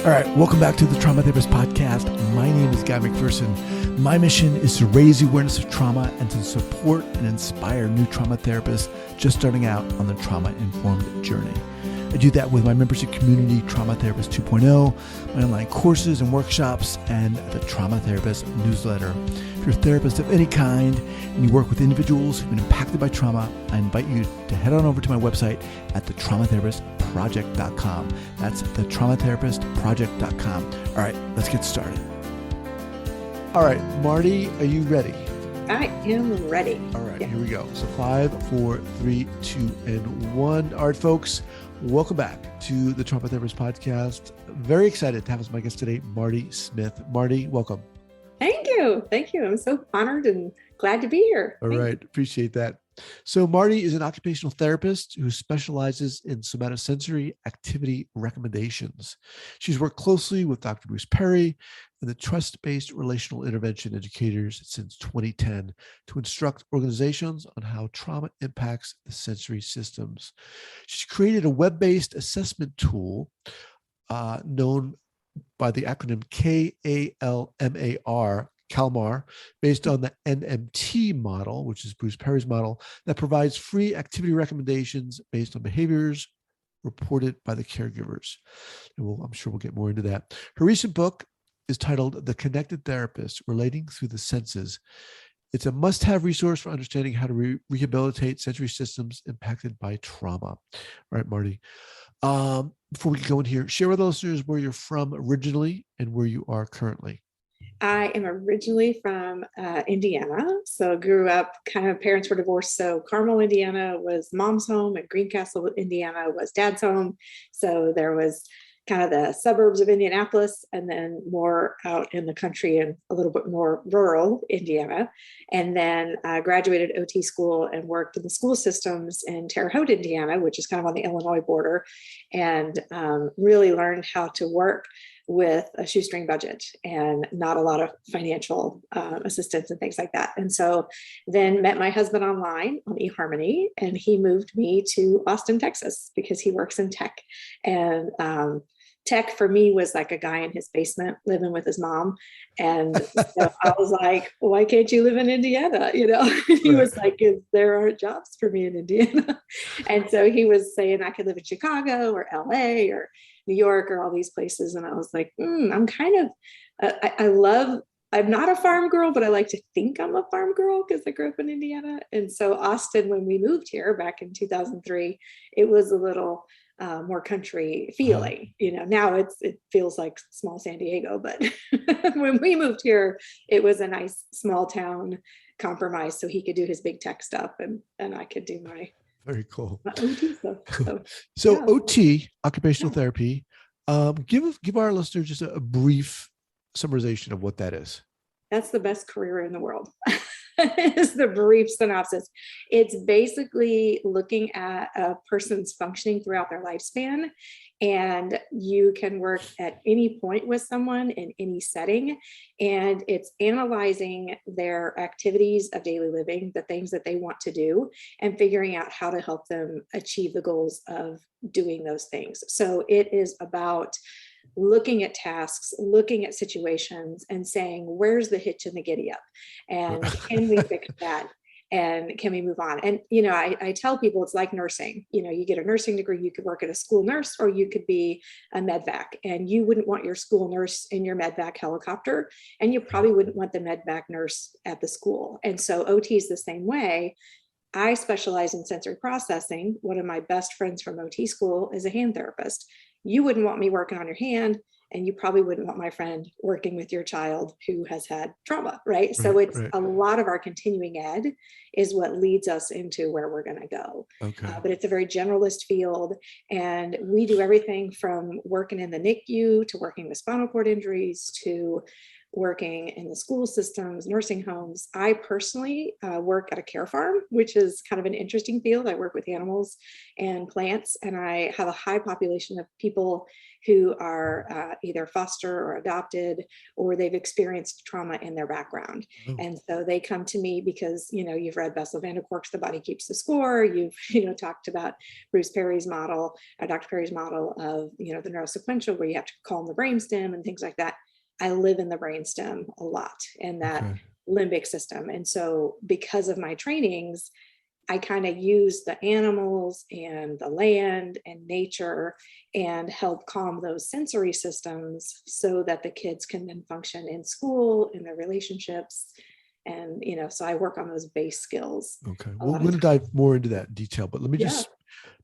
All right, welcome back to the Trauma Therapist Podcast. My name is Guy McPherson. My mission is to raise the awareness of trauma and to support and inspire new trauma therapists just starting out on the trauma-informed journey. I do that with my membership community, Trauma Therapist 2.0, my online courses and workshops, and the Trauma Therapist newsletter. If you're a therapist of any kind and you work with individuals who've been impacted by trauma, I invite you to head on over to my website at thetraumatherapistproject.com. That's thetraumatherapistproject.com. All right, let's get started. All right, Marty, are you ready? I am ready. All right, Here we go. So 5, 4, 3, 2, and 1. All right, folks, welcome back to the Trauma Therapist Podcast. Very excited to have as my guest today, Marti Smith. Marti, welcome. Thank you. Thank you. I'm so honored and glad to be here. All right. Appreciate that. So Marti is an occupational therapist who specializes in somatosensory activity recommendations. She's worked closely with Dr. Bruce Perry and the Trust Based Relational Intervention educators since 2010 to instruct organizations on how trauma impacts the sensory systems. She's created a web-based assessment tool known by the acronym KALMAR, based on the NMT model, which is Bruce Perry's model, that provides free activity recommendations based on behaviors reported by the caregivers. And I'm sure we'll get more into that. Her recent book is titled The Connected Therapist, Relating Through the Senses. It's a must-have resource for understanding how to rehabilitate sensory systems impacted by trauma. All right, Marti. Before we go in here, share with our listeners where you're from originally and where you are currently. I am originally from Indiana. So I grew up, parents were divorced. So Carmel, Indiana was mom's home and Greencastle, Indiana was dad's home. So there was kind of the suburbs of Indianapolis and then more out in the country and a little bit more rural Indiana. And then I graduated OT school and worked in the school systems in Terre Haute, Indiana, which is kind of on the Illinois border, and really learned how to work with a shoestring budget and not a lot of financial assistance and things like that. And so then met my husband online on eHarmony, and he moved me to Austin, Texas, because he works in tech. And tech for me was like a guy in his basement living with his mom. And so I was like, why can't you live in Indiana? He was like, there aren't jobs for me in Indiana. And so he was saying I could live in Chicago or LA or New York or all these places. And I was like, I'm kind of, I'm not a farm girl, but I like to think I'm a farm girl because I grew up in Indiana. And so Austin, when we moved here back in 2003, it was a little more country feeling. Now it feels like small San Diego, but when we moved here, it was a nice small town compromise. So he could do his big tech stuff and I could do my very cool OT stuff. So yeah. OT, occupational therapy. Give our listeners just a brief summarization of what that is. That's the best career in the world. Is the brief synopsis. It's basically looking at a person's functioning throughout their lifespan, and you can work at any point with someone in any setting, and it's analyzing their activities of daily living, the things that they want to do, and figuring out how to help them achieve the goals of doing those things. So it is about looking at tasks, looking at situations and saying, where's the hitch in the giddy up? And can we fix that? And can we move on? And, I tell people it's like nursing. You get a nursing degree, you could work at a school nurse, or you could be a medvac, and you wouldn't want your school nurse in your medvac helicopter, and you probably wouldn't want the medvac nurse at the school. And so OT is the same way. I specialize in sensory processing. One of my best friends from OT school is a hand therapist. You wouldn't want me working on your hand, and you probably wouldn't want my friend working with your child who has had trauma, right? So it's a lot of our continuing ed is what leads us into where we're going to go. Okay. But it's a very generalist field, and we do everything from working in the NICU to working with spinal cord injuries to working in the school systems, nursing homes. I personally work at a care farm, which is kind of an interesting field. I work with animals and plants, and I have a high population of people who are either foster or adopted, or they've experienced trauma in their background. Oh, And so they come to me because, you've read Bessel van der Kolk's The Body Keeps the Score. You've, talked about Bruce Perry's model, Dr. Perry's model of, the neurosequential, where you have to calm the brainstem and things like that. I live in the brainstem a lot, in that okay. limbic system. And so because of my trainings, I kind of use the animals and the land and nature and help calm those sensory systems so that the kids can then function in school, in their relationships. And, so I work on those base skills. Okay. a We're lot going of to times. dive more into that in detail, but let me Yeah. just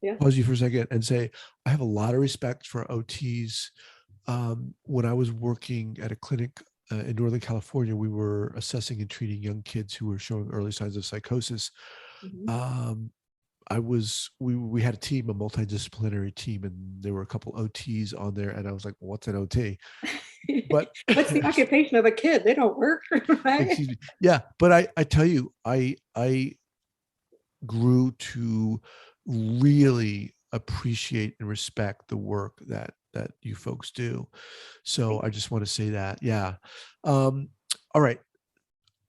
Yeah. pause you for a second and say, I have a lot of respect for OTs. When I was working at a clinic in Northern California, we were assessing and treating young kids who were showing early signs of psychosis. Mhm. We had a team, a multidisciplinary team, and there were a couple OTs on there, and I was like, well, what's an OT? But What's the occupation of a kid? They don't work, right? excuse me. Yeah, but I tell you, I grew to really appreciate and respect the work that you folks do. So I just want to say that. Yeah. All right.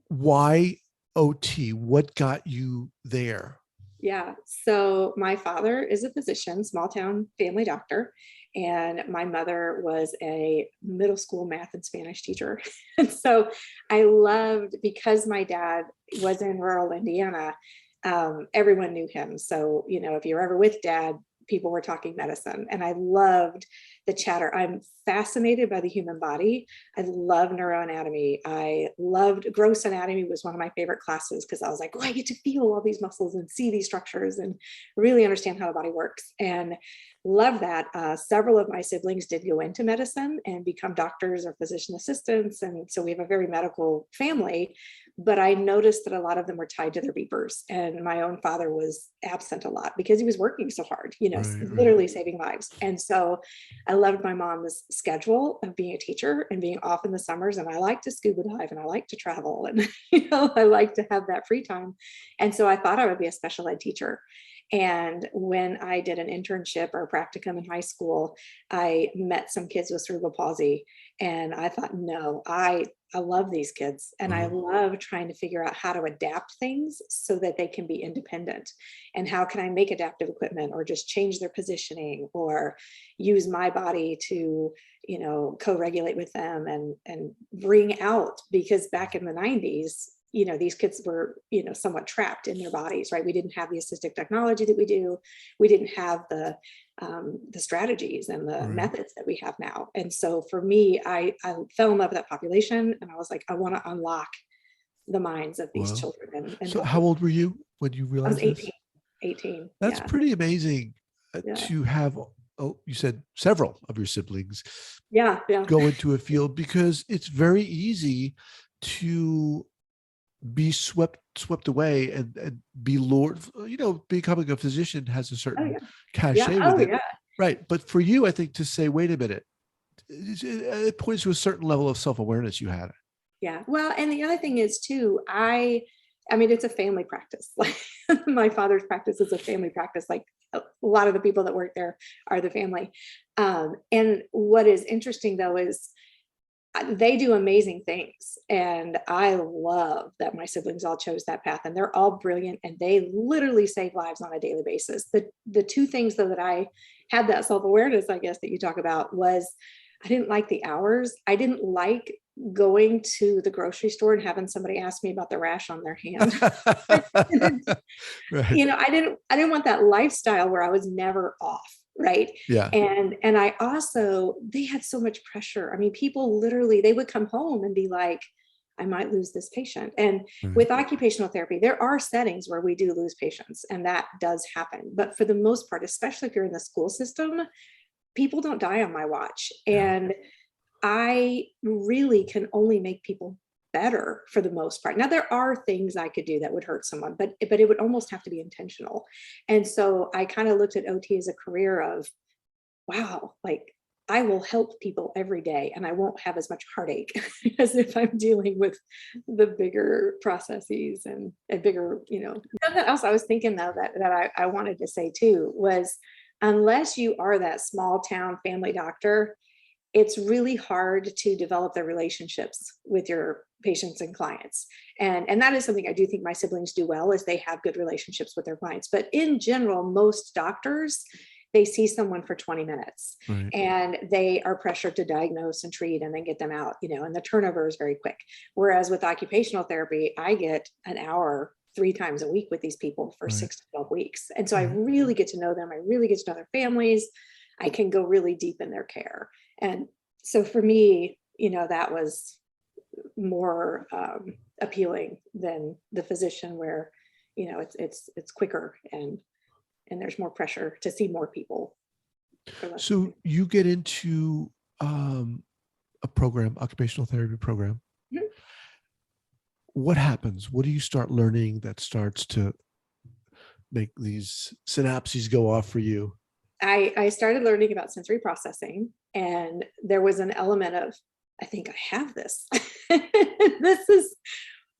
Why OT? What got you there? Yeah. So my father is a physician, small town family doctor, and my mother was a middle school math and Spanish teacher. And so I loved, because my dad was in rural Indiana, everyone knew him. So, if you're ever with dad, people were talking medicine. And I loved the chatter. I'm fascinated by the human body. I love neuroanatomy. I loved gross anatomy, was one of my favorite classes, because I was like, oh, I get to feel all these muscles and see these structures and really understand how the body works. And love that. Several of my siblings did go into medicine and become doctors or physician assistants. And so we have a very medical family, but I noticed that a lot of them were tied to their beepers. And my own father was absent a lot because he was working so hard, Right, right. literally saving lives. And so I loved my mom's schedule of being a teacher and being off in the summers. And I like to scuba dive and I like to travel, and, I like to have that free time. And so I thought I would be a special ed teacher. And when I did an internship or a practicum in high school, I met some kids with cerebral palsy. And I thought, no, I love these kids. And I love trying to figure out how to adapt things so that they can be independent. And how can I make adaptive equipment, or just change their positioning, or use my body to, co-regulate with them and bring out, because back in the 90s, these kids were, somewhat trapped in their bodies, right? We didn't have the assistive technology that we do. We didn't have the strategies and the methods that we have now. And so for me, I fell in love with that population, and I was like, I want to unlock the minds of these Wow. children and So help how them. old were you when you I was realized 18. this? 18. That's Yeah. pretty amazing Yeah. to have, you said several of your siblings Yeah. Yeah. go into a field, because it's very easy to be swept away and be lured. Becoming a physician has a Oh certain yeah. Yeah. cachet Oh with it, yeah. right? But for you, I think, to say, wait a minute, it points to a certain level of self-awareness you had. Yeah. Well, and the other thing is too, I mean, it's a family practice. Like my father's practice is a family practice. Like a lot of the people that work there are the family. And what is interesting though is they do amazing things. And I love that my siblings all chose that path, and they're all brilliant, and they literally save lives on a daily basis. The two things though that I had that self-awareness, I guess, that you talk about, was I didn't like the hours. I didn't like going to the grocery store and having somebody ask me about the rash on their hand. Right. I didn't want that lifestyle where I was never off. Right. Yeah. And I also, they had so much pressure. I mean, people literally, they would come home and be like, I might lose this patient. And with occupational therapy, there are settings where we do lose patients, and that does happen. But for the most part, especially if you're in the school system, people don't die on my watch. And I really can only make people better for the most part. Now, there are things I could do that would hurt someone, but it would almost have to be intentional. And so I kind of looked at OT as a career of, wow, like I will help people every day and I won't have as much heartache as if I'm dealing with the bigger processes and bigger, Something else I was thinking though that I wanted to say too was, unless you are that small town family doctor, it's really hard to develop the relationships with your patients and clients. And that is something I do think my siblings do well, is they have good relationships with their clients. But in general, most doctors, they see someone for 20 minutes Right. and they are pressured to diagnose and treat and then get them out, and the turnover is very quick. Whereas with occupational therapy, I get an hour 3 times a week with these people for Right. 6 to 12 weeks. And so I really get to know them. I really get to know their families. I can go really deep in their care. And so for me, that was more appealing than the physician, where, it's quicker and there's more pressure to see more people. So you get into a program, occupational therapy program. Mhm. What happens? What do you start learning that starts to make these synapses go off for you? I started learning about sensory processing, and there was an element of, I think I have this.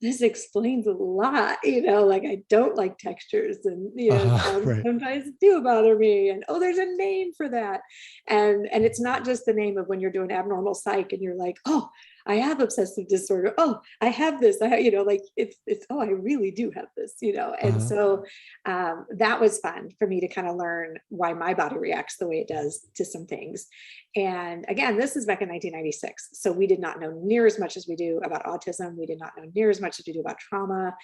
This explains a lot, like I don't like textures, and sounds Right. sometimes do bother me, and there's a name for that. And it's not just the name of when you're doing abnormal psych and you're like, oh, I have obsessive disorder. Oh, I have this. I have, like it's oh, I really do have this, And so that was fun for me to kind of learn why my body reacts the way it does to some things. And again, this is back in 1996. So we did not know near as much as we do about autism. We did not know near as much as we do about trauma.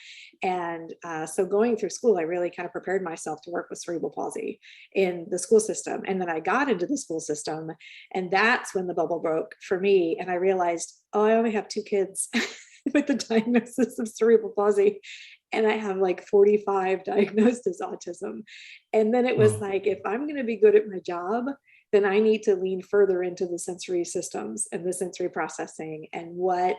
And so going through school, I really kind of prepared myself to work with cerebral palsy in the school system. And then I got into the school system, and that's when the bubble broke for me. And I realized, oh, I only have 2 kids with the diagnosis of cerebral palsy, and I have like 45 diagnosed as autism. And then it was like, if I'm going to be good at my job, then I need to lean further into the sensory systems and the sensory processing and what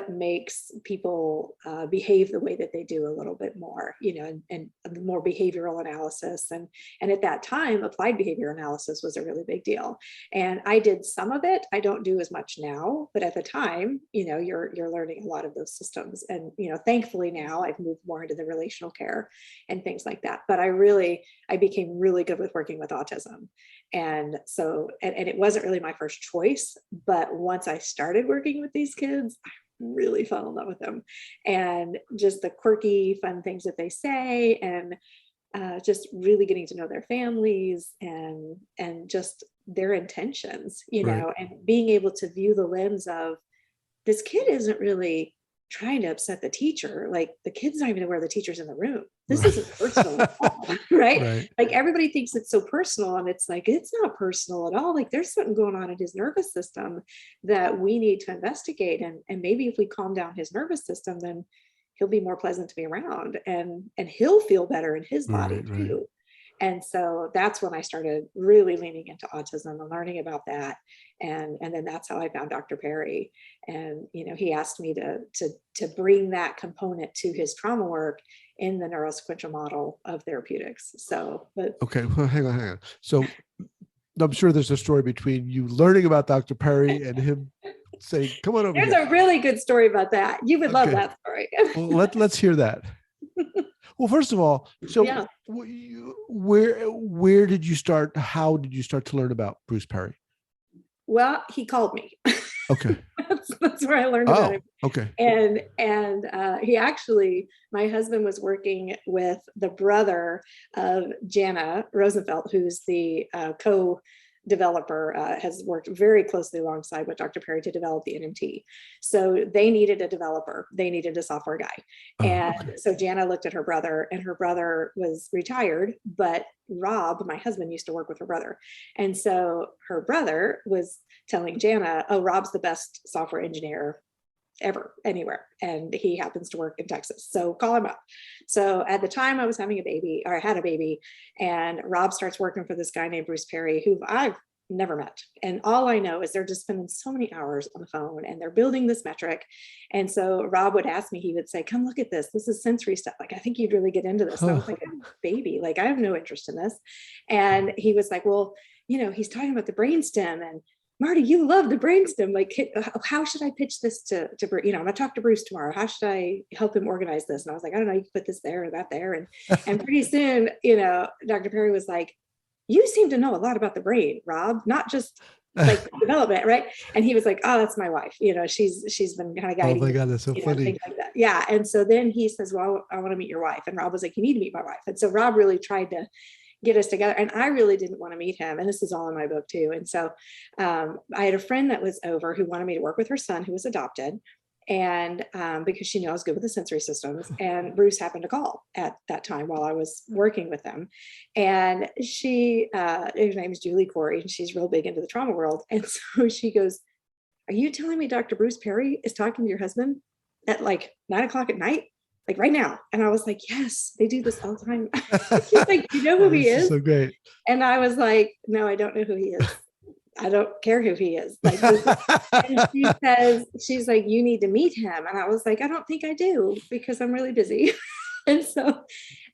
makes people behave the way that they do a little bit more, and more behavioral analysis. And at that time, applied behavior analysis was a really big deal. And I did some of it. I don't do as much now, but at the time, you're learning a lot of those systems. And, thankfully now I've moved more into the relational care and things like that. But I became really good with working with autism. And so, and it wasn't really my first choice, but once I started working with these kids, I really fell in love with them, and just the quirky, fun things that they say, and just really getting to know their families and just their intentions, Right. and being able to view the lens of, this kid isn't really trying to upset the teacher. Like, the kid's not even aware the teacher's in the room. This isn't personal at all, right? Right. Like, everybody thinks it's so personal, and it's like, it's not personal at all. Like, there's something going on in his nervous system that we need to investigate. And maybe if we calm down his nervous system, then he'll be more pleasant to be around, and he'll feel better in his body Right. too. And so that's when I started really leaning into autism and learning about that. And then that's how I found Dr. Perry. And, he asked me to bring that component to his trauma work in the neurosequential model of therapeutics. So, but Okay. Well, hang on. So I'm sure there's a story between you learning about Dr. Perry and him saying, come on over there's here. a really good story about that. You would love Okay. that story. Well, let's hear that. Well, first of all, so Yeah. where did you start? How did you start to learn about Bruce Perry? Well, he called me. Okay. That's where I learned about him. Okay. And he actually, my husband was working with the brother of Jana Rosenfeld, who's the co-developer, has worked very closely alongside with Dr. Perry to develop the NMT. So they needed a developer. They needed a software guy. And so Jana looked at her brother, and her brother was retired, but Rob, my husband, used to work with her brother. And so her brother was telling Jana, oh, Rob's the best software engineer ever, anywhere. And he happens to work in Texas. So call him up. So at the time I was having a baby, or I had a baby, and Rob starts working for this guy named Bruce Perry, who I've never met. And all I know is they're just spending so many hours on the phone, and they're building this metric. And so Rob would ask me, he would say, come look at this. This is sensory stuff. Like, I think you'd really get into this. And I was like, I'm a baby. Like, I have no interest in this. And he was like, well, he's talking about the brainstem, and Marty, you love the brainstem. Like, how should I pitch this to I'm gonna talk to Bruce tomorrow. How should I help him organize this? And I was like, I don't know, you can put this there or that there. And pretty soon, Dr. Perry was like, you seem to know a lot about the brain, Rob, not just like development, right? And he was like, oh, that's my wife. She's been kind of guiding. Oh my God, that's so funny. Things like that. Yeah. And so then he says, well, I want to meet your wife. And Rob was like, you need to meet my wife. And so Rob really tried to get us together. And I really didn't want to meet him. And this is all in my book too. And so I had a friend that was over who wanted me to work with her son, who was adopted. And because she knew I was good with the sensory systems, and Bruce happened to call at that time while I was working with them. And her name is Julie Corey, and she's real big into the trauma world. And so she goes, are you telling me Dr. Bruce Perry is talking to your husband at like 9:00 at night? Like right now? And I was like, yes, they do this all the time. She's like, you know who he is? So great. And I was like, no, I don't know who he is. I don't care who he is. Like, and she's like, you need to meet him. And I was like, I don't think I do, because I'm really busy. And so,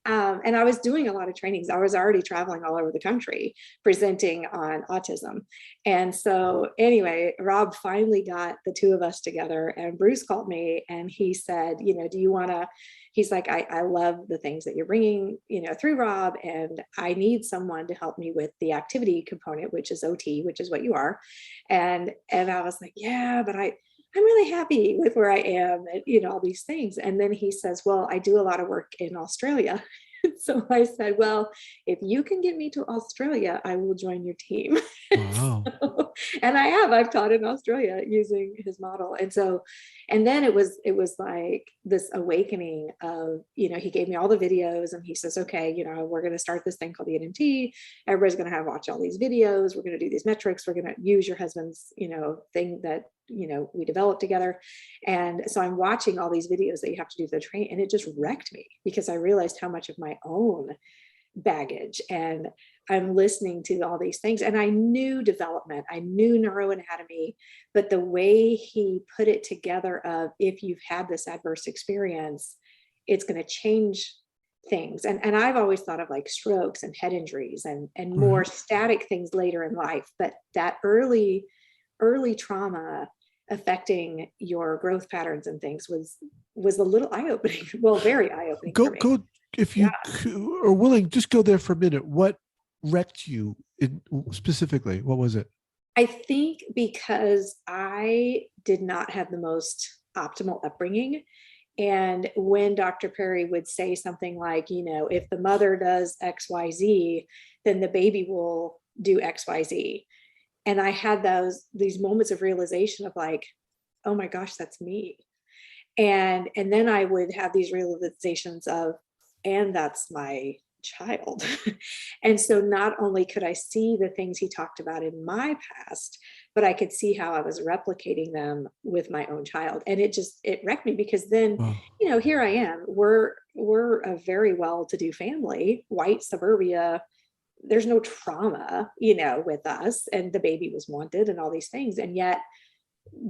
and I was doing a lot of trainings. I was already traveling all over the country presenting on autism. And so anyway, Rob finally got the two of us together, and Bruce called me and he said, do you want to, he's like, I love the things that you're bringing, through Rob, and I need someone to help me with the activity component, which is OT, which is what you are. And I was like, yeah, but I'm really happy with where I am, and, all these things. And then he says, well, I do a lot of work in Australia. So I said, well, if you can get me to Australia, I will join your team. Wow. And I've taught in Australia using his model. And then it was like this awakening of, he gave me all the videos, and he says, okay, we're going to start this thing called the NMT. Everybody's going to watch all these videos. We're going to do these metrics. We're going to use your husband's, thing that, we developed together. And so I'm watching all these videos that you have to do the training, and it just wrecked me, because I realized how much of my own baggage, and I'm listening to all these things, and I knew development, I knew neuroanatomy, but the way he put it together of, if you've had this adverse experience, it's going to change things. And I've always thought of like strokes and head injuries and more static things later in life, but that early trauma affecting your growth patterns and things was a little eye-opening. Well, very eye-opening. Go if you are willing, just go there for a minute. What wrecked you specifically? What was it? I think because I did not have the most optimal upbringing. And when Dr. Perry would say something like, if the mother does XYZ, then the baby will do XYZ. And I had these moments of realization of like, oh my gosh, that's me. And then I would have these realizations of, and that's my child. And so not only could I see the things he talked about in my past, but I could see how I was replicating them with my own child. And it wrecked me, because then, here I am, we're a very well-to-do family, white suburbia. There's no trauma, with us, and the baby was wanted and all these things. And yet,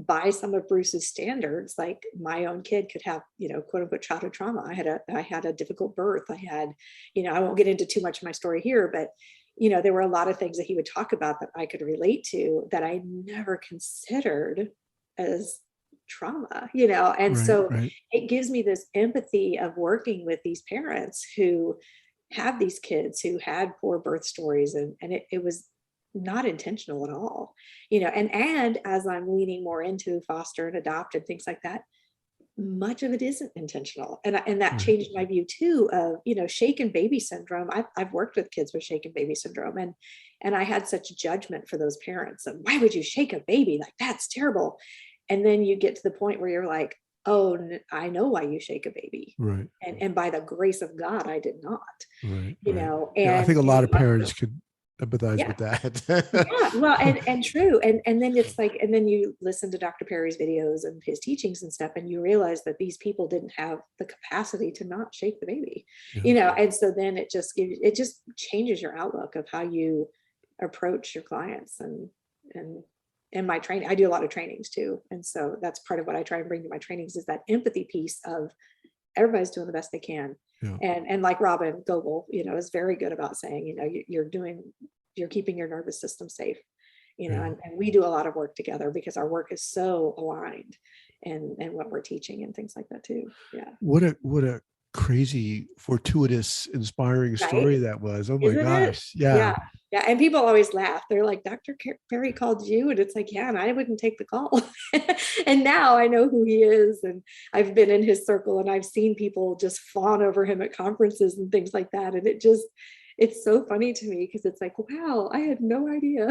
by some of Bruce's standards, like my own kid could have, quote unquote childhood trauma. I had a difficult birth. I had, I won't get into too much of my story here, but, there were a lot of things that he would talk about that I could relate to that I never considered as trauma, and it gives me this empathy of working with these parents who have these kids who had poor birth stories, and it was not intentional at all, and as I'm leaning more into foster and adopt and things like that, much of it isn't intentional. And that changed my view too of, shaken baby syndrome. I've worked with kids with shaken baby syndrome, and I had such judgment for those parents of, why would you shake a baby? Like, that's terrible. And then you get to the point where you're like, oh, I know why you shake a baby. Right. And by the grace of God, I did not, right. And I think a lot of parents could empathize with that. Well, and true. And then it's like, and then you listen to Dr. Perry's videos and his teachings and stuff, and you realize that these people didn't have the capacity to not shake the baby, and so then it just changes your outlook of how you approach your clients. And in my training, I do a lot of trainings too. And so that's part of what I try and bring to my trainings, is that empathy piece of everybody's doing the best they can. And like Robin Goebel, is very good about saying, you're doing you're keeping your nervous system safe, and we do a lot of work together because our work is so aligned and what we're teaching and things like that too. Yeah. What a crazy, fortuitous, inspiring story Right? that was. Oh my Isn't it? gosh. Yeah. Yeah. Yeah. And people always laugh. They're like, Dr. Perry called you. And it's like, yeah, and I wouldn't take the call. And now I know who he is. And I've been in his circle and I've seen people just fawn over him at conferences and things like that. And it's so funny to me because it's like, wow, I had no idea.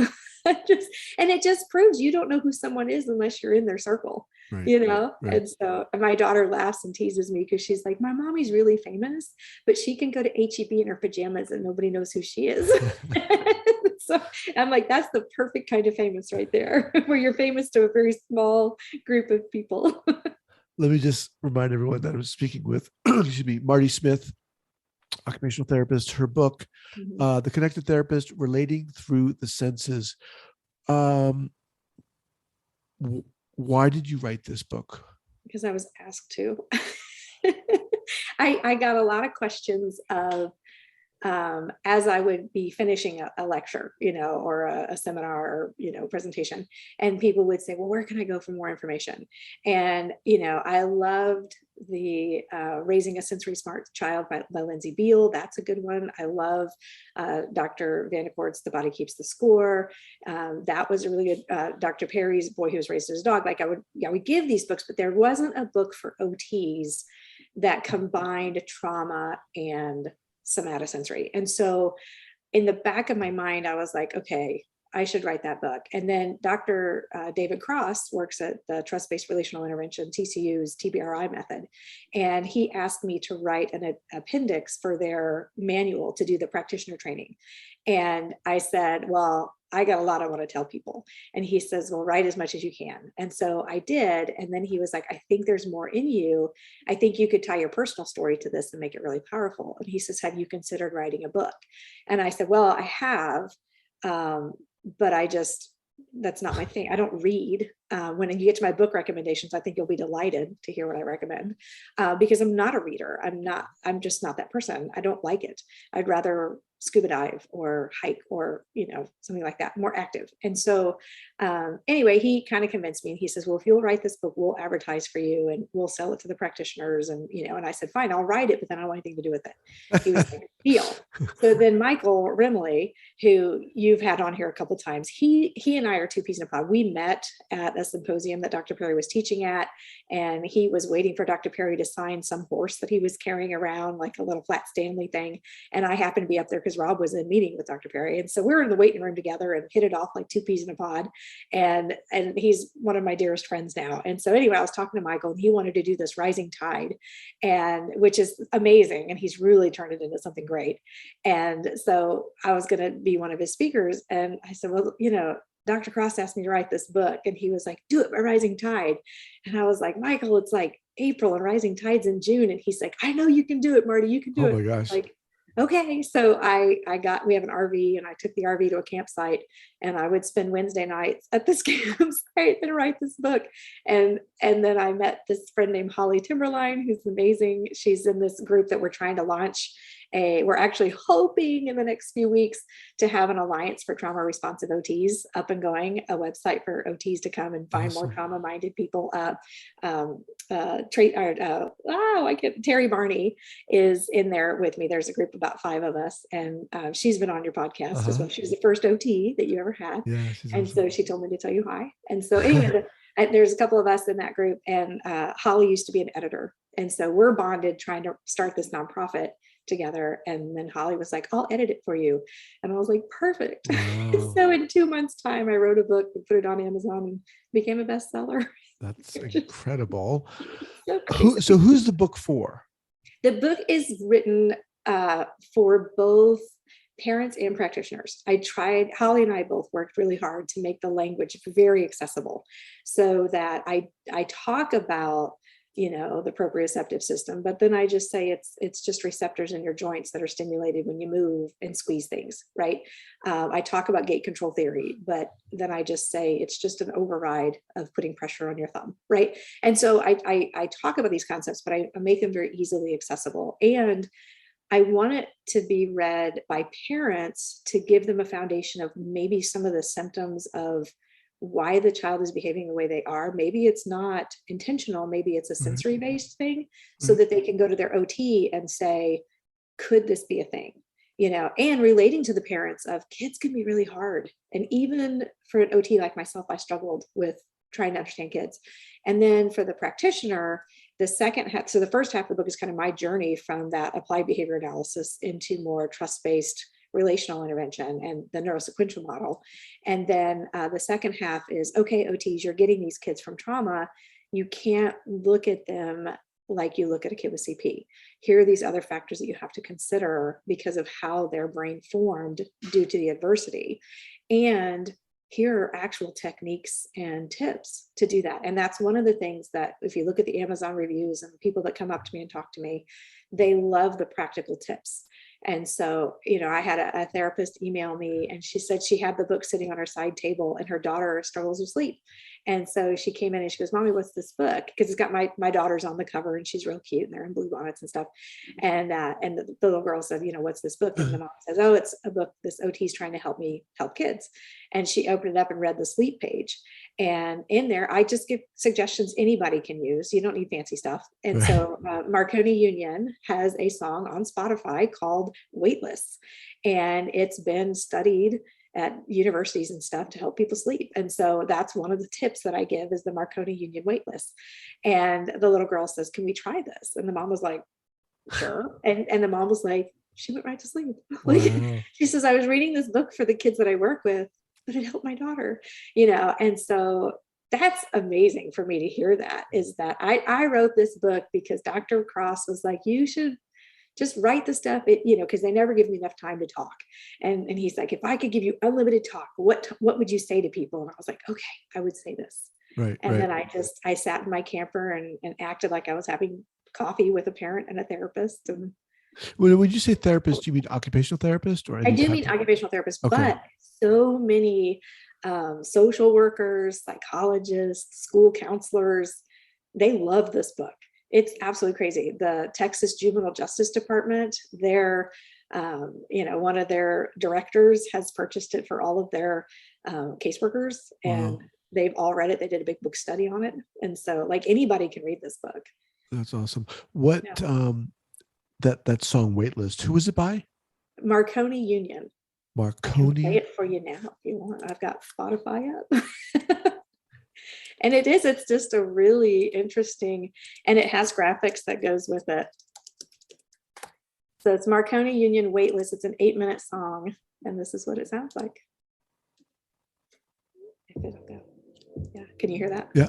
And it just proves you don't know who someone is unless you're in their circle, Right. Right. And so my daughter laughs and teases me because she's like, my mommy's really famous, but she can go to HEB in her pajamas and nobody knows who she is. So I'm like, that's the perfect kind of famous right there, where you're famous to a very small group of people. Let me just remind everyone that I was speaking with, excuse me, Marti Smith, occupational therapist. Her book, The Connected Therapist, Relating Through the Senses. Why did you write this book? Because I was asked to. I got a lot of questions of, as I would be finishing a lecture, or a seminar, or, presentation, and people would say, well, where can I go for more information? And, I loved the Raising a Sensory Smart Child by Lindsay Beal. That's a good one. I love Dr. Vanderkort's The Body Keeps the Score. That was a really good, Dr. Perry's Boy Who Was Raised as a Dog. Like I would give these books, but there wasn't a book for OTs that combined trauma and somatosensory. And so in the back of my mind, I was like, okay, I should write that book. And then Dr. David Cross works at the Trust Based Relational Intervention, TCU's TBRI method. And he asked me to write an appendix for their manual to do the practitioner training. And I said, well, I got a lot I want to tell people. And he says, well, write as much as you can. And so I did. And then he was like, I think there's more in you. I think you could tie your personal story to this and make it really powerful. And he says, have you considered writing a book? And I said, well, I have, but that's not my thing. I don't read. When you get to my book recommendations, I think you'll be delighted to hear what I recommend, because I'm not a reader. I'm just not that person. I don't like it. I'd rather scuba dive or hike or, something like that, more active. And so anyway, he kind of convinced me, and he says, well, if you'll write this book, we'll advertise for you and we'll sell it to the practitioners. And, and I said, fine, I'll write it, but then I don't want anything to do with it. He was like, deal. So then Michael Rimley, who you've had on here a couple of times, he and I are two peas in a pod. We met at a symposium that Dr. Perry was teaching at, and he was waiting for Dr. Perry to sign some horse that he was carrying around, like a little flat Stanley thing. And I happened to be up there because Rob was in a meeting with Dr. Perry. And so we were in the waiting room together and hit it off like two peas in a pod. And he's one of my dearest friends now. And so anyway, I was talking to Michael, and he wanted to do this Rising Tide, and which is amazing. And he's really turned it into something great. And so I was going to be one of his speakers. And I said, well, Dr. Cross asked me to write this book, and he was like, do it by Rising Tide. And I was like, Michael, it's like April and Rising Tide's in June. And he's like, I know you can do it, Marty, you can do it. Oh my gosh. Like, okay. So we have an RV, and I took the RV to a campsite, and I would spend Wednesday nights at this campsite and write this book. And then I met this friend named Holly Timberline, who's amazing. She's in this group that we're trying to launch. We're actually hoping in the next few weeks to have an alliance for trauma responsive OTs up and going, a website for OTs to come and find more trauma minded people. Terry Barney is in there with me. There's a group of about 5 of us, and she's been on your podcast as well. She was the first OT that you ever had. Yeah, and awesome. So she told me to tell you hi. And so anyway, there's a couple of us in that group, and Holly used to be an editor. And so we're bonded trying to start this nonprofit together. And then Holly was like, I'll edit it for you. And I was like, perfect. Wow. So in 2 months' time, I wrote a book and put it on Amazon and became a bestseller. That's incredible. So who's the book for? The book is written for both parents and practitioners. Holly and I both worked really hard to make the language very accessible, so that I talk about the proprioceptive system, but then I just say it's just receptors in your joints that are stimulated when you move and squeeze things, right? I talk about gate control theory, but then I just say it's just an override of putting pressure on your thumb, right? And so I talk about these concepts, but I make them very easily accessible. And I want it to be read by parents to give them a foundation of maybe some of the symptoms of why the child is behaving the way they are. Maybe it's not intentional, maybe it's a sensory based thing, so that they can go to their OT and say, could this be a thing? And relating to the parents of kids can be really hard. And even for an OT like myself, I struggled with trying to understand kids. And then for the practitioner, the second half, so the first half of the book is kind of my journey from that applied behavior analysis into more trust-based relational intervention and the neurosequential model. And then the second half is, okay, OTs, you're getting these kids from trauma. You can't look at them like you look at a kid with CP. Here are these other factors that you have to consider because of how their brain formed due to the adversity. And here are actual techniques and tips to do that. And that's one of the things that if you look at the Amazon reviews and people that come up to me and talk to me, they love the practical tips. And so, I had a therapist email me and she said she had the book sitting on her side table and her daughter struggles with sleep. And so she came in and she goes, Mommy, what's this book? Because it's got my daughter's on the cover and she's real cute and they're in blue bonnets and stuff. And the little girl said, what's this book? And the mom says, oh, it's a book this OT is trying to help me help kids. And she opened it up and read the sleep page. And in there, I just give suggestions anybody can use. You don't need fancy stuff. And so Marconi Union has a song on Spotify called Weightless. And it's been studied at universities and stuff to help people sleep. And so that's one of the tips that I give is the Marconi Union Weightless. And the little girl says, can we try this? And the mom was like, sure. And the mom was like, she went right to sleep. Wow. She says, I was reading this book for the kids that I work with, but it helped my daughter, and so that's amazing for me to hear that is that I wrote this book because Dr. Cross was like, you should just write the stuff, because they never give me enough time to talk. And he's like, if I could give you unlimited talk, what would you say to people? And I was like, okay, I would say this. Right. And then I sat in my camper and acted like I was having coffee with a parent and a therapist. And when you say therapist, do you mean occupational therapist or? I do mean occupational therapist, okay. But so many social workers, psychologists, school counselors, they love this book. It's absolutely crazy. The Texas Juvenile Justice Department, one of their directors has purchased it for all of their caseworkers, and they've all read it. They did a big book study on it. And so like anybody can read this book. That's awesome. What, that song Weightless, who was it by? Marconi Union. Marconi. I can play it for you now if you want. I've got Spotify up. And it's just a really interesting, and it has graphics that goes with it. So it's Marconi Union Weightless. It's an 8-minute song. And this is what it sounds like. If it'll go. Yeah. Can you hear that? Yeah.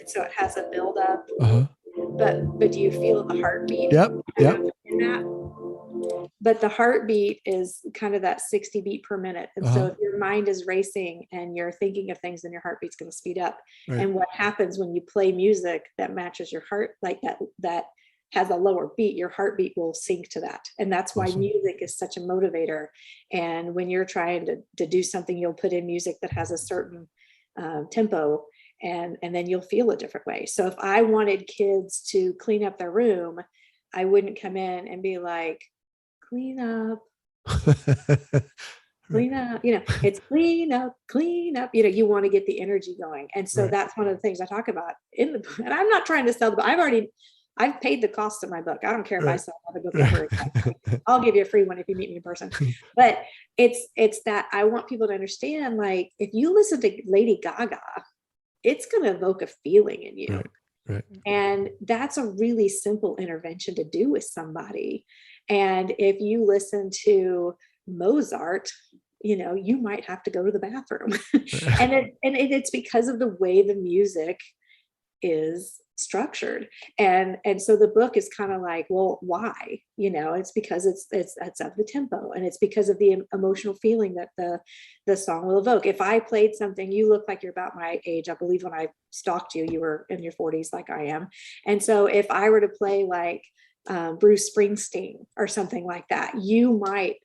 So it has a build up. Uh-huh. But do you feel the heartbeat? Yep. In that? But the heartbeat is kind of that 60 beat per minute. And so if your mind is racing and you're thinking of things, then your heartbeat's going to speed up. Right. And what happens when you play music that matches your heart, like that has a lower beat, your heartbeat will sync to that. And that's why music is such a motivator. And when you're trying to do something, you'll put in music that has a certain tempo, and then you'll feel a different way. So if I wanted kids to clean up their room, I wouldn't come in and be like, clean up, clean up, it's clean up, you want to get the energy going. And so that's one of the things I talk about in the book. And I'm not trying to sell the book. I've paid the cost of my book. I don't care if I sell another book ever. I'll give you a free one if you meet me in person. But it's that I want people to understand, like, if you listen to Lady Gaga, it's going to evoke a feeling in you. Right. And that's a really simple intervention to do with somebody. And if you listen to Mozart, you might have to go to the bathroom. and it's because of the way the music is structured. And so the book is kind of like, well, why? It's because it's of the tempo, and it's because of the emotional feeling that the song will evoke. If I played something, you look like you're about my age. I believe when I stalked you, you were in your 40s like I am. And so if I were to play like Bruce Springsteen or something like that, you might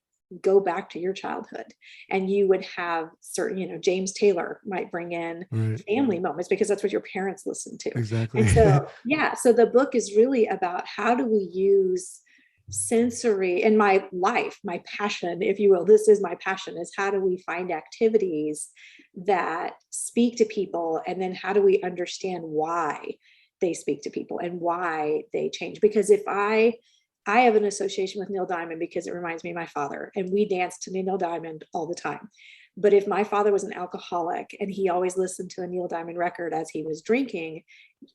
go back to your childhood, and you would have certain, James Taylor might bring in family moments because that's what your parents listened to. Exactly. And so, so the book is really about how do we use sensory in my life, my passion, if you will. This is my passion, is how do we find activities that speak to people, and then how do we understand why they speak to people and why they change? Because if I have an association with Neil Diamond because it reminds me of my father, and we dance to Neil Diamond all the time. But if my father was an alcoholic and he always listened to a Neil Diamond record as he was drinking,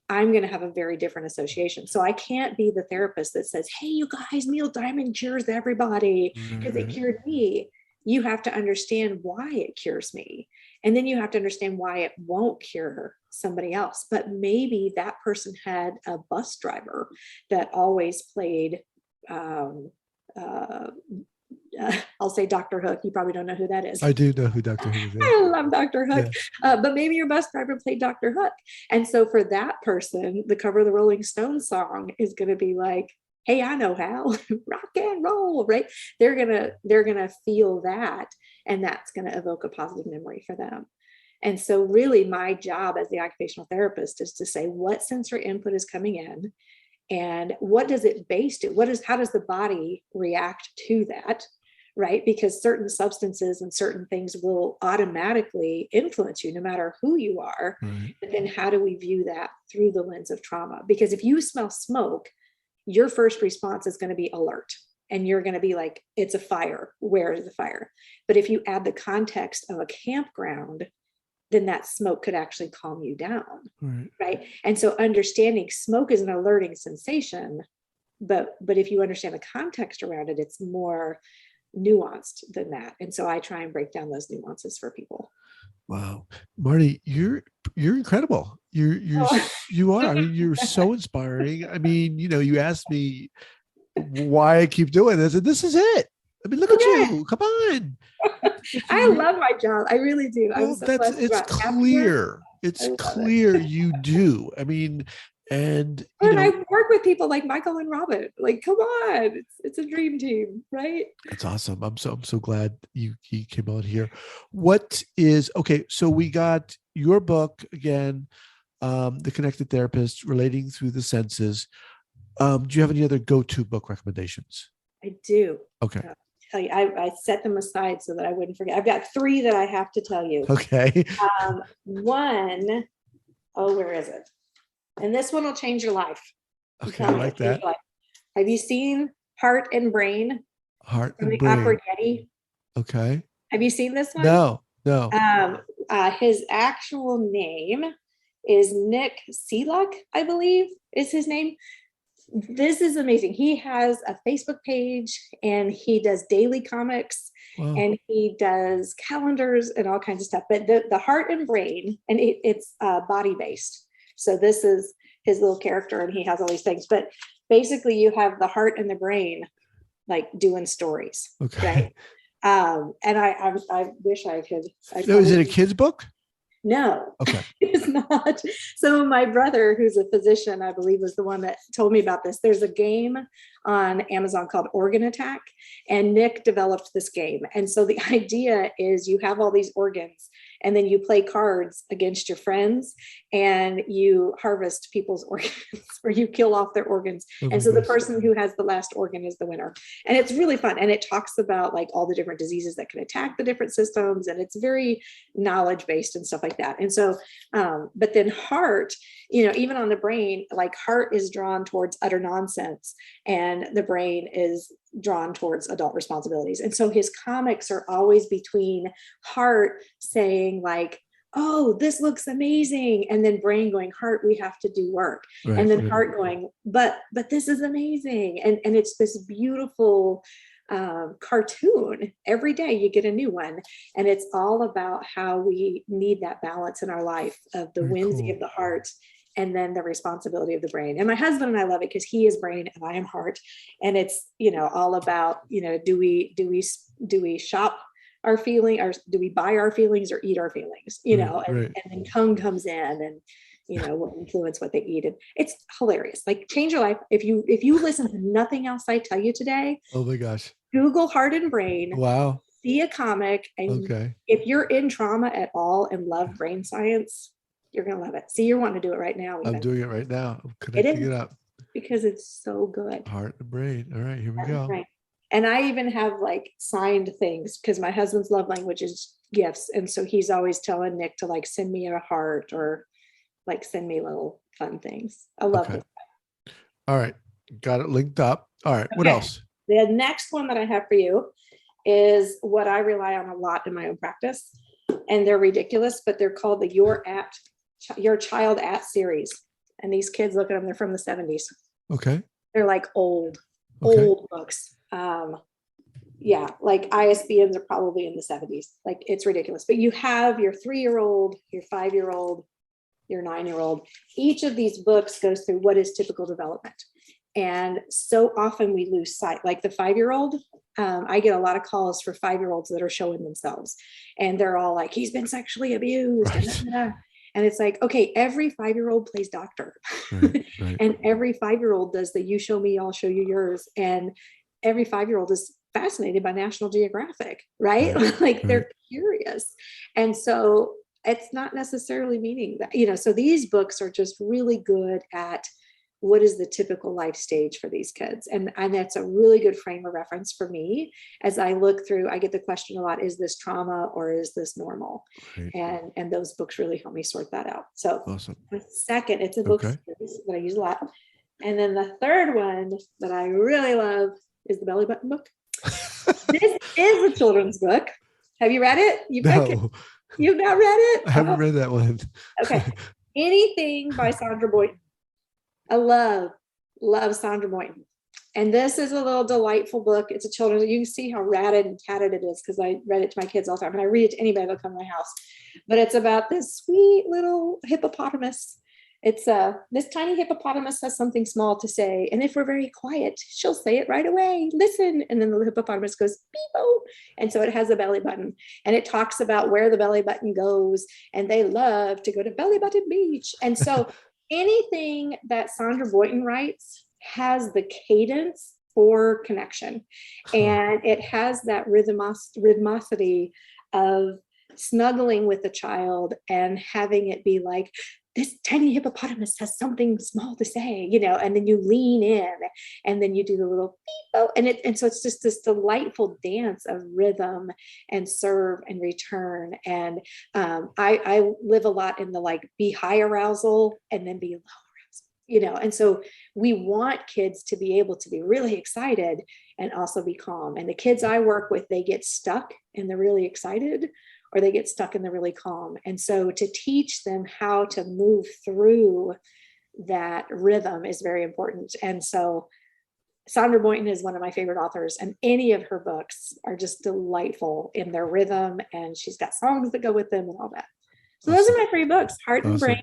I'm going to have a very different association. So I can't be the therapist that says, hey, you guys, Neil Diamond cures everybody because it cured me. You have to understand why it cures me. And then you have to understand why it won't cure somebody else. But maybe that person had a bus driver that always played, I'll say Dr. Hook. You probably don't know who that is. I do know who Dr. Hook is. I love Dr. Hook. Yeah. But maybe your bus driver played Dr. Hook. And so for that person, the cover of the Rolling Stones song is going to be like, hey, I know how, rock and roll, right? They're gonna feel that, and that's going to evoke a positive memory for them. And so really my job as the occupational therapist is to say what sensory input is coming in, and what does it base to? How does the body react to that, right? Because certain substances and certain things will automatically influence you no matter who you are. Right. But then how do we view that through the lens of trauma? Because if you smell smoke, your first response is going to be alert. And you're going to be like, it's a fire. Where is the fire? But if you add the context of a campground, then that smoke could actually calm you down, right? And so understanding smoke is an alerting sensation, but if you understand the context around it, it's more nuanced than that. And so I try and break down those nuances for people. Wow, Marti, you're incredible. You are. I mean, you're so inspiring. I mean, you asked me why I keep doing this, and this is it. I mean, look at you. Come on. I love my job. I really do. Well, it's clear. It's clear you do. I mean, and I work with people like Michael and Robin. Like, come on, it's a dream team, right? That's awesome. I'm so glad you came on here. So we got your book again, The Connected Therapist, Relating Through the Senses. Do you have any other go-to book recommendations? I do. Okay. Tell you, I set them aside so that I wouldn't forget. I've got 3 that I have to tell you. Okay. One, where is it? And this one will change your life. Okay, I like that. Have you seen Heart and Brain? Heart and Brain. From the opera Getty? Okay. Have you seen this one? No. His actual name is Nick Seeluck, I believe is his name. This is amazing. He has a Facebook page and he does daily comics. Wow. And he does calendars and all kinds of stuff. But the Heart and Brain, and it's body based. So this is his little character and he has all these things. But basically you have the heart and the brain like doing stories. Okay. Right? And I wish I could. Is it a kid's book? No, okay. It's not. So my brother, who's a physician, I believe was the one that told me about this. There's a game on Amazon called Organ Attack, and Nick developed this game. And so the idea is you have all these organs and then you play cards against your friends and you harvest people's organs or you kill off their organs. And so the person who has the last organ is the winner. And it's really fun. And it talks about like all the different diseases that can attack the different systems. And it's very knowledge-based and stuff like that. And so, but then heart, even on the brain, like heart is drawn towards utter nonsense and the brain is drawn towards adult responsibilities. And so his comics are always between heart saying like, oh, this looks amazing. And then brain going, heart, we have to do work. Right, and then heart going, but this is amazing. And it's this beautiful cartoon. Every day you get a new one. And it's all about how we need that balance in our life of the whimsy of the heart and then the responsibility of the brain. And my husband and I love it because he is brain and I am heart. And it's, all about, do we shop our feeling or do we buy our feelings or eat our feelings, and then tongue comes in will influence what they eat. And it's hilarious. Like, change your life. If you listen to nothing else I tell you today, Oh my gosh. Google Heart and Brain, Wow. see a comic, and Okay. if you're in trauma at all and love brain science, you're going to love it. See, you're wanting to do it right now. I'm doing it right now. I'm It connecting is, it up. because it's so good. Heart and brain. All right, here we go. Right. And I even have like signed things, because my husband's love language is gifts. And so he's always telling Nick to like send me a heart, or like send me little fun things. I love it. All right. Got it linked up. All right. What else? The next one that I have for you is what I rely on a lot in my own practice. And they're ridiculous, but they're called the Your Child At series. And these kids, look at them, they're from the 70s. Okay. They're like old books. Yeah, like ISBNs are probably in the 70s. Like, it's ridiculous. But you have your 3-year-old, your 5-year-old, your 9-year-old. Each of these books goes through what is typical development. And so often we lose sight. Like the 5-year-old, I get a lot of calls for 5-year-olds that are showing themselves. And they're all like, he's been sexually abused. Right. And it's like, okay, every 5-year-old plays doctor. Right. And every 5-year-old does the you show me, I'll show you yours. And every 5-year-old is fascinated by National Geographic, right? Like, they're curious. And so it's not necessarily meaning that, so these books are just really good at what is the typical life stage for these kids. And that's a really good frame of reference for me as I look through. I get the question a lot, is this trauma or is this normal? Right. And those books really help me sort that out. So awesome. The second, it's a book series that I use a lot. And then the third one that I really love is the Belly Button book. This is a children's book. Have you read it? You've not read it? I haven't read that one. Okay. Anything by Sandra Boynton. I love Sandra Boynton. And this is a little delightful book. It's a children's. You can see how ratted and tatted it is, because I read it to my kids all the time. And I read it to anybody that'll come to my house. But it's about this sweet little hippopotamus. It's this tiny hippopotamus has something small to say. And if we're very quiet, she'll say it right away. Listen. And then the hippopotamus goes, beep-o. And so it has a belly button. And it talks about where the belly button goes. And they love to go to Belly Button Beach. And so anything that Sandra Boynton writes has the cadence for connection. And it has that rhythmosity of snuggling with the child and having it be like, this tiny hippopotamus has something small to say, and then you lean in and then you do the little beep. And so it's just this delightful dance of rhythm and serve and return. And I live a lot in the like be high arousal and then be low arousal, and so we want kids to be able to be really excited and also be calm. And the kids I work with, they get stuck and they're really excited, or they get stuck and they're really calm. And so to teach them how to move through that rhythm is very important. And so Sandra Boynton is one of my favorite authors, and any of her books are just delightful in their rhythm, and she's got songs that go with them and all that. So those are my 3 books: Heart and Brain,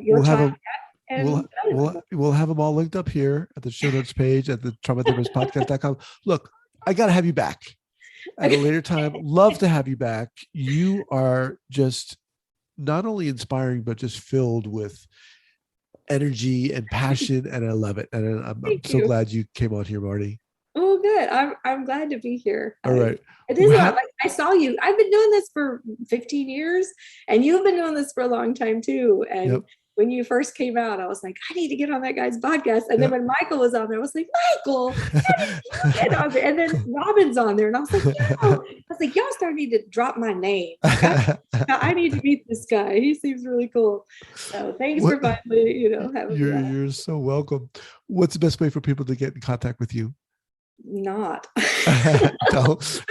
Your Child, and we'll have them all linked up here at the show notes page at the traumatherapistpodcast.com. Look, I got to have you back at a later time. Love to have you back. You are just not only inspiring, but just filled with energy and passion. And I love it. And I'm so glad you came on here, Marti. Oh, good. I'm glad to be here. All right. It is like I saw you. I've been doing this for 15 years and you've been doing this for a long time too. And when you first came out, I was like, I need to get on that guy's podcast. And then when Michael was on there, I was like, Michael, get on there. And then Robin's on there. And I was like, y'all starting need to drop my name. I need to meet this guy. He seems really cool. So thanks for finally, having me. You're so welcome. What's the best way for people to get in contact with you? Not. Don't.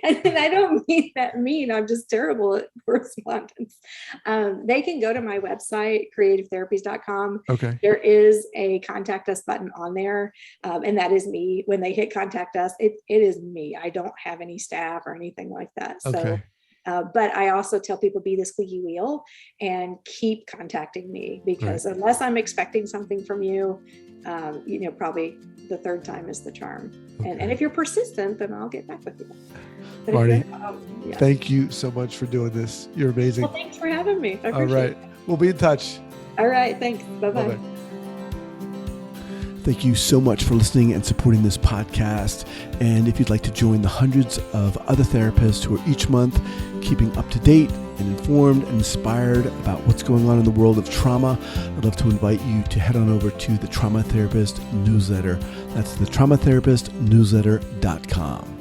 And I don't mean that mean. I'm just terrible at correspondence. They can go to my website, creativetherapies.com. Okay. There is a contact us button on there. And that is me. When they hit contact us, it is me. I don't have any staff or anything like that. So, but I also tell people, be the squeaky wheel and keep contacting me, because unless I'm expecting something from you, probably the third time is the charm. Okay. And if you're persistent, then I'll get back with you. Marti, thank you so much for doing this. You're amazing. Well, thanks for having me. I appreciate All right. it. We'll be in touch. All right. Thanks. Bye-bye. Bye-bye. Thank you so much for listening and supporting this podcast. And if you'd like to join the hundreds of other therapists who are each month keeping up to date and informed and inspired about what's going on in the world of trauma, I'd love to invite you to head on over to the Trauma Therapist newsletter. That's the traumatherapistnewsletter.com.